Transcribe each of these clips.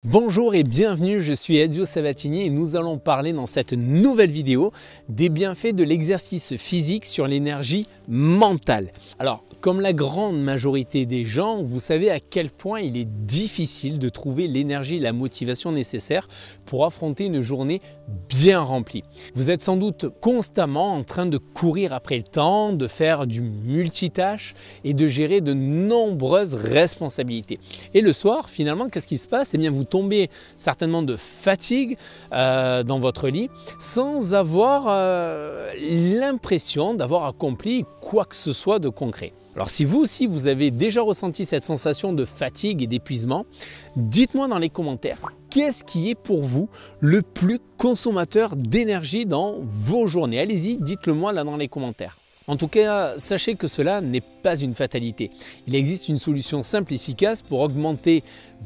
Bonjour et bienvenue, je suis Ezio Sabatini et nous allons parler dans cette nouvelle vidéo des bienfaits de l'exercice physique sur l'énergie mentale. Alors, comme la grande majorité des gens, vous savez à quel point il est difficile de trouver l'énergie et la motivation nécessaires pour affronter une journée bien remplie. Vous êtes sans doute constamment en train de courir après le temps, de faire du multitâche et de gérer de nombreuses responsabilités. Et le soir, finalement, qu'est-ce qui se passe? Eh bien, vous tombez certainement de fatigue dans votre lit sans avoir l'impression d'avoir accompli quoi que ce soit de concret. Alors si vous aussi vous avez déjà ressenti cette sensation de fatigue et d'épuisement, dites-moi dans les commentaires qu'est-ce qui est pour vous le plus consommateur d'énergie dans vos journées. Allez-y, dites-le moi là dans les commentaires. En tout cas, sachez que cela n'est pas une fatalité. Il existe une solution simple et efficace pour augmenter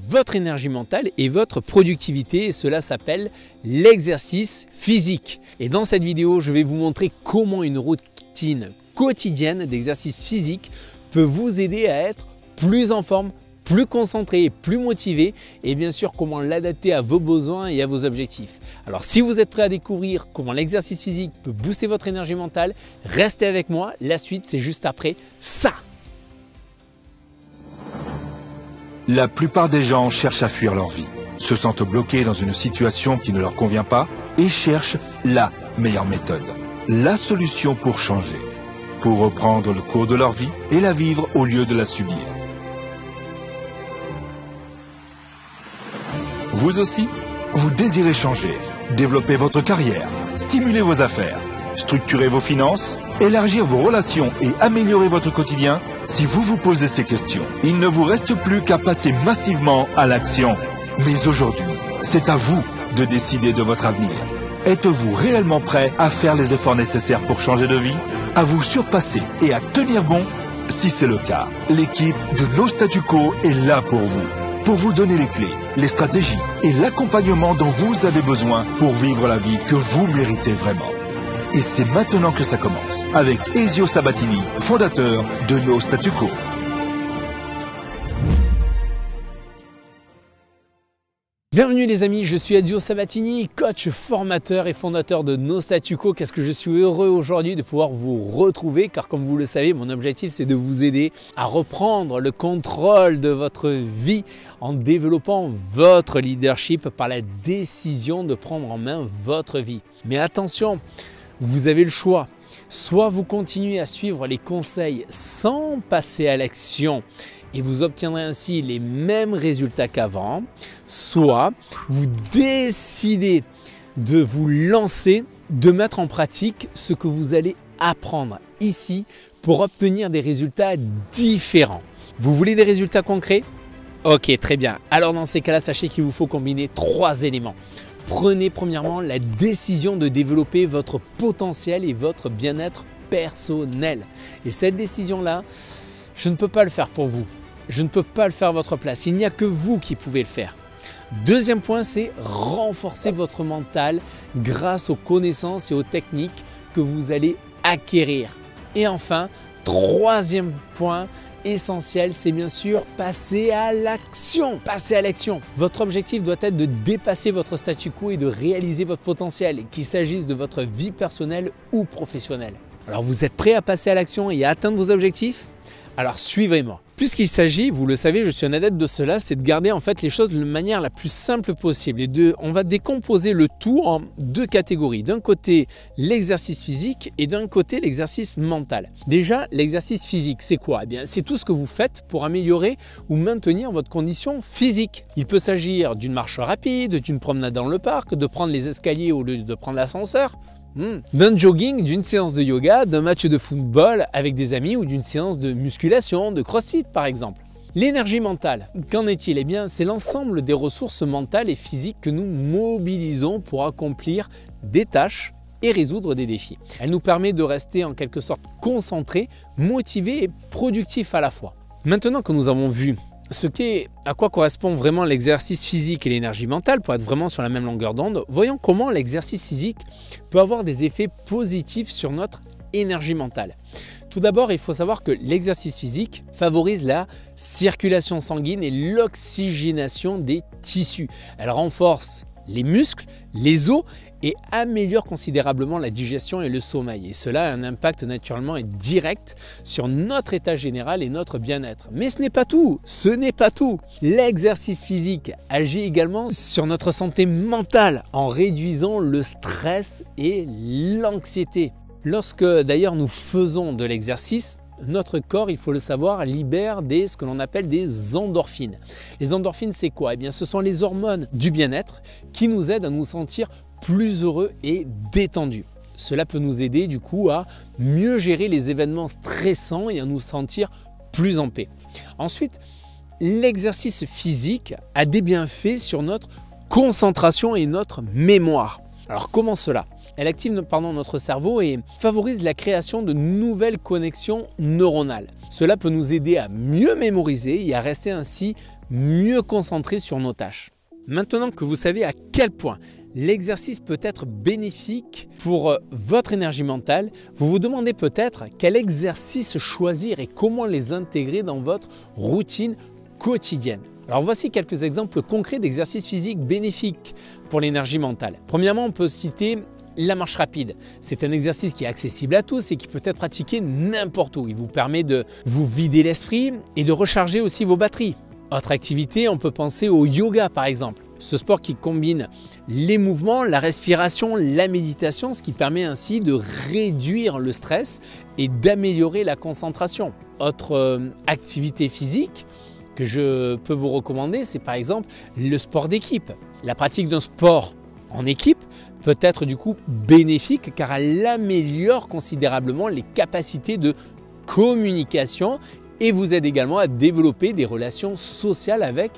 votre énergie mentale et votre productivité et cela s'appelle l'exercice physique. Et dans cette vidéo, je vais vous montrer comment une routine quotidienne d'exercice physique peut vous aider à être plus en forme, plus concentré, plus motivé et bien sûr comment l'adapter à vos besoins et à vos objectifs. Alors si vous êtes prêt à découvrir comment l'exercice physique peut booster votre énergie mentale, restez avec moi, la suite c'est juste après ça. La plupart des gens cherchent à fuir leur vie, se sentent bloqués dans une situation qui ne leur convient pas et cherchent la meilleure méthode, la solution pour changer, pour reprendre le cours de leur vie et la vivre au lieu de la subir. Vous aussi, vous désirez changer, développer votre carrière, stimuler vos affaires, structurer vos finances, élargir vos relations et améliorer votre quotidien? Si vous vous posez ces questions, il ne vous reste plus qu'à passer massivement à l'action. Mais aujourd'hui, c'est à vous de décider de votre avenir. Êtes-vous réellement prêt à faire les efforts nécessaires pour changer de vie, à vous surpasser et à tenir bon? Si c'est le cas, l'équipe de No Statu Quo est là pour vous donner les clés, les stratégies et l'accompagnement dont vous avez besoin pour vivre la vie que vous méritez vraiment. Et c'est maintenant que ça commence, avec Ezio Sabatini, fondateur de No Statu Quo. Bienvenue les amis, je suis Ezio Sabatini, coach, formateur et fondateur de No Statu Quo. Qu'est-ce que je suis heureux aujourd'hui de pouvoir vous retrouver car comme vous le savez, mon objectif c'est de vous aider à reprendre le contrôle de votre vie en développant votre leadership par la décision de prendre en main votre vie. Mais attention, vous avez le choix. Soit vous continuez à suivre les conseils sans passer à l'action et vous obtiendrez ainsi les mêmes résultats qu'avant, soit vous décidez de vous lancer, de mettre en pratique ce que vous allez apprendre ici pour obtenir des résultats différents. Vous voulez des résultats concrets? Ok, très bien. Alors dans ces cas-là, sachez qu'il vous faut combiner 3 éléments. Prenez premièrement la décision de développer votre potentiel et votre bien-être personnel. Et cette décision-là, je ne peux pas le faire pour vous. Je ne peux pas le faire à votre place. Il n'y a que vous qui pouvez le faire. Deuxième point, c'est renforcer votre mental grâce aux connaissances et aux techniques que vous allez acquérir. Et enfin, troisième point essentiel, c'est bien sûr passer à l'action. Passer à l'action. Votre objectif doit être de dépasser votre statu quo et de réaliser votre potentiel, qu'il s'agisse de votre vie personnelle ou professionnelle. Alors vous êtes prêt à passer à l'action et à atteindre vos objectifs? Alors suivez-moi. Puisqu'il s'agit, vous le savez, je suis un adepte de cela, c'est de garder en fait les choses de manière la plus simple possible. Et on va décomposer le tout en 2 catégories. D'un côté, l'exercice physique et d'un côté, l'exercice mental. Déjà, l'exercice physique, c'est quoi? Eh bien, c'est tout ce que vous faites pour améliorer ou maintenir votre condition physique. Il peut s'agir d'une marche rapide, d'une promenade dans le parc, de prendre les escaliers au lieu de prendre l'ascenseur. D'un jogging, d'une séance de yoga, d'un match de football avec des amis ou d'une séance de musculation, de crossfit par exemple. L'énergie mentale, qu'en est-il? Eh bien, c'est l'ensemble des ressources mentales et physiques que nous mobilisons pour accomplir des tâches et résoudre des défis. Elle nous permet de rester en quelque sorte concentrés, motivés et productifs à la fois. Maintenant que nous avons vu à quoi correspond vraiment l'exercice physique et l'énergie mentale pour être vraiment sur la même longueur d'onde, voyons comment l'exercice physique peut avoir des effets positifs sur notre énergie mentale. Tout d'abord, il faut savoir que l'exercice physique favorise la circulation sanguine et l'oxygénation des tissus. Elle renforce les muscles, les os et améliore considérablement la digestion et le sommeil. Et cela a un impact naturellement et direct sur notre état général et notre bien-être. Mais ce n'est pas tout, ce n'est pas tout. L'exercice physique agit également sur notre santé mentale en réduisant le stress et l'anxiété. Lorsque d'ailleurs nous faisons de l'exercice, notre corps, il faut le savoir, libère ce que l'on appelle des endorphines. Les endorphines, c'est quoi? Eh bien, ce sont les hormones du bien-être qui nous aident à nous sentir plus heureux et détendus. Cela peut nous aider du coup à mieux gérer les événements stressants et à nous sentir plus en paix. Ensuite, l'exercice physique a des bienfaits sur notre concentration et notre mémoire. Alors comment cela? Elle active notre cerveau et favorise la création de nouvelles connexions neuronales. Cela peut nous aider à mieux mémoriser et à rester ainsi mieux concentrés sur nos tâches. Maintenant que vous savez à quel point l'exercice peut être bénéfique pour votre énergie mentale, vous vous demandez peut-être quel exercice choisir et comment les intégrer dans votre routine quotidienne. Alors voici quelques exemples concrets d'exercices physiques bénéfiques pour l'énergie mentale. Premièrement, on peut citer la marche rapide. C'est un exercice qui est accessible à tous et qui peut être pratiqué n'importe où. Il vous permet de vous vider l'esprit et de recharger aussi vos batteries. Autre activité, on peut penser au yoga par exemple. Ce sport qui combine les mouvements, la respiration, la méditation, ce qui permet ainsi de réduire le stress et d'améliorer la concentration. Autre activité physique que je peux vous recommander, c'est par exemple le sport d'équipe. La pratique d'un sport en équipe peut être du coup bénéfique car elle améliore considérablement les capacités de communication et vous aide également à développer des relations sociales avec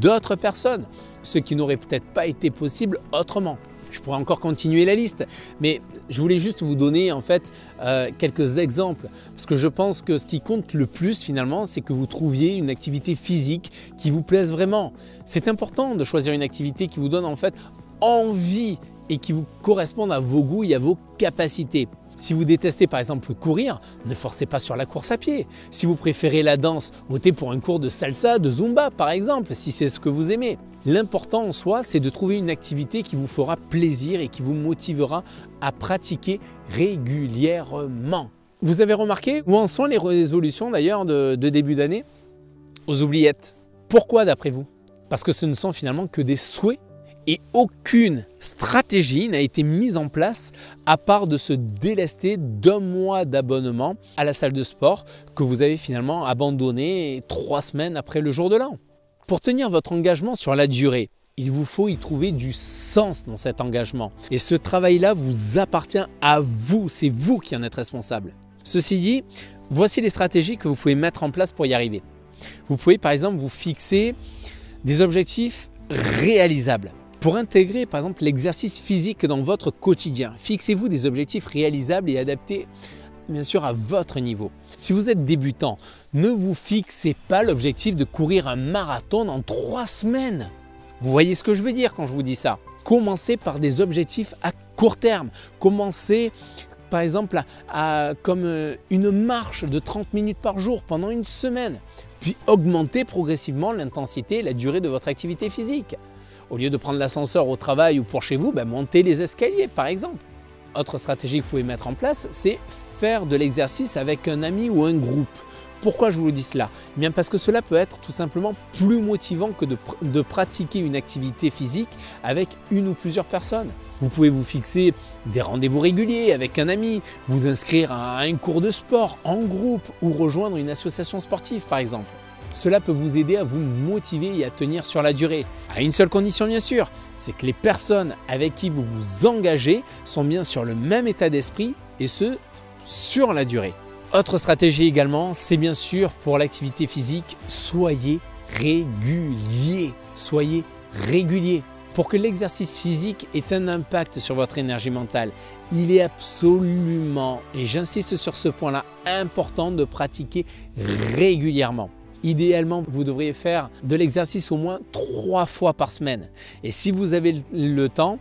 d'autres personnes, ce qui n'aurait peut-être pas été possible autrement. Je pourrais encore continuer la liste, mais je voulais juste vous donner en fait quelques exemples parce que je pense que ce qui compte le plus finalement, c'est que vous trouviez une activité physique qui vous plaise vraiment. C'est important de choisir une activité qui vous donne en fait envie et qui vous corresponde à vos goûts et à vos capacités. Si vous détestez par exemple courir, ne forcez pas sur la course à pied. Si vous préférez la danse, optez pour un cours de salsa, de zumba par exemple, si c'est ce que vous aimez. L'important en soi, c'est de trouver une activité qui vous fera plaisir et qui vous motivera à pratiquer régulièrement. Vous avez remarqué où en sont les résolutions d'ailleurs de début d'année? Aux oubliettes. Pourquoi d'après vous? Parce que ce ne sont finalement que des souhaits et aucune stratégie n'a été mise en place à part de se délester d'un mois d'abonnement à la salle de sport que vous avez finalement abandonné 3 semaines après le jour de l'an. Pour tenir votre engagement sur la durée, il vous faut y trouver du sens dans cet engagement. Et ce travail-là vous appartient à vous, c'est vous qui en êtes responsable. Ceci dit, voici les stratégies que vous pouvez mettre en place pour y arriver. Vous pouvez par exemple vous fixer des objectifs réalisables. Pour intégrer par exemple l'exercice physique dans votre quotidien, fixez-vous des objectifs réalisables et adaptés bien sûr à votre niveau. Si vous êtes débutant, ne vous fixez pas l'objectif de courir un marathon en 3 semaines. Vous voyez ce que je veux dire quand je vous dis ça? Commencez par des objectifs à court terme. Commencez par exemple comme une marche de 30 minutes par jour pendant une semaine. Puis augmentez progressivement l'intensité et la durée de votre activité physique. Au lieu de prendre l'ascenseur au travail ou pour chez vous, montez les escaliers par exemple. Autre stratégie que vous pouvez mettre en place, c'est faire de l'exercice avec un ami ou un groupe. Pourquoi je vous dis cela? Eh bien parce que cela peut être tout simplement plus motivant que de pratiquer une activité physique avec une ou plusieurs personnes. Vous pouvez vous fixer des rendez-vous réguliers avec un ami, vous inscrire à un cours de sport en groupe ou rejoindre une association sportive par exemple. Cela peut vous aider à vous motiver et à tenir sur la durée. À une seule condition bien sûr, c'est que les personnes avec qui vous vous engagez sont bien sur le même état d'esprit et ce, sur la durée. Autre stratégie également, c'est bien sûr pour l'activité physique, soyez régulier. Soyez régulier. Pour que l'exercice physique ait un impact sur votre énergie mentale, il est absolument, et j'insiste sur ce point-là, important de pratiquer régulièrement. Idéalement, vous devriez faire de l'exercice au moins 3 fois par semaine. Et si vous avez le temps,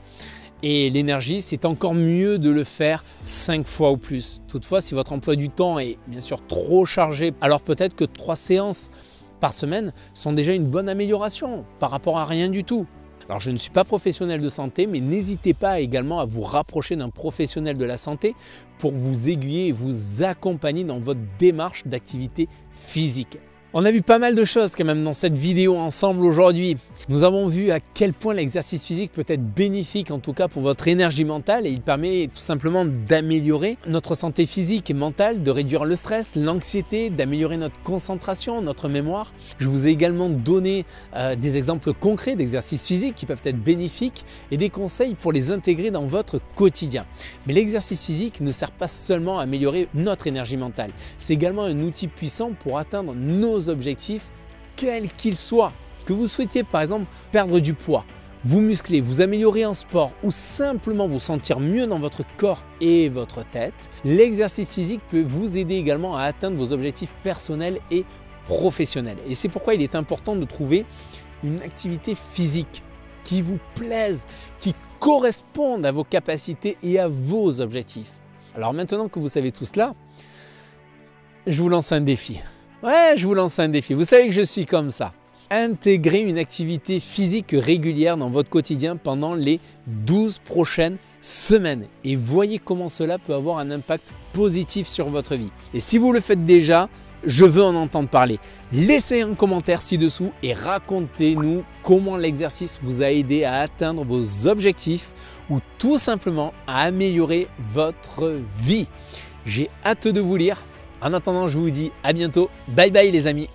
Et l'énergie, c'est encore mieux de le faire 5 fois ou plus. Toutefois, si votre emploi du temps est bien sûr trop chargé, alors peut-être que 3 séances par semaine sont déjà une bonne amélioration par rapport à rien du tout. Alors je ne suis pas professionnel de santé, mais n'hésitez pas également à vous rapprocher d'un professionnel de la santé pour vous aiguiller et vous accompagner dans votre démarche d'activité physique. On a vu pas mal de choses quand même dans cette vidéo ensemble aujourd'hui. Nous avons vu à quel point l'exercice physique peut être bénéfique, en tout cas pour votre énergie mentale, et il permet tout simplement d'améliorer notre santé physique et mentale, de réduire le stress, l'anxiété, d'améliorer notre concentration, notre mémoire. Je vous ai également donné des exemples concrets d'exercices physiques qui peuvent être bénéfiques et des conseils pour les intégrer dans votre quotidien. Mais l'exercice physique ne sert pas seulement à améliorer notre énergie mentale, c'est également un outil puissant pour atteindre nos objectifs, quels qu'ils soient. Que vous souhaitiez par exemple perdre du poids, vous muscler, vous améliorer en sport ou simplement vous sentir mieux dans votre corps et votre tête, l'exercice physique peut vous aider également à atteindre vos objectifs personnels et professionnels. Et c'est pourquoi il est important de trouver une activité physique qui vous plaise, qui corresponde à vos capacités et à vos objectifs. Alors maintenant que vous savez tout cela, je vous lance un défi. Ouais, je vous lance un défi. Vous savez que je suis comme ça. Intégrez une activité physique régulière dans votre quotidien pendant les 12 prochaines semaines et voyez comment cela peut avoir un impact positif sur votre vie. Et si vous le faites déjà, je veux en entendre parler. Laissez un commentaire ci-dessous et racontez-nous comment l'exercice vous a aidé à atteindre vos objectifs ou tout simplement à améliorer votre vie. J'ai hâte de vous lire. En attendant, je vous dis à bientôt. Bye bye les amis.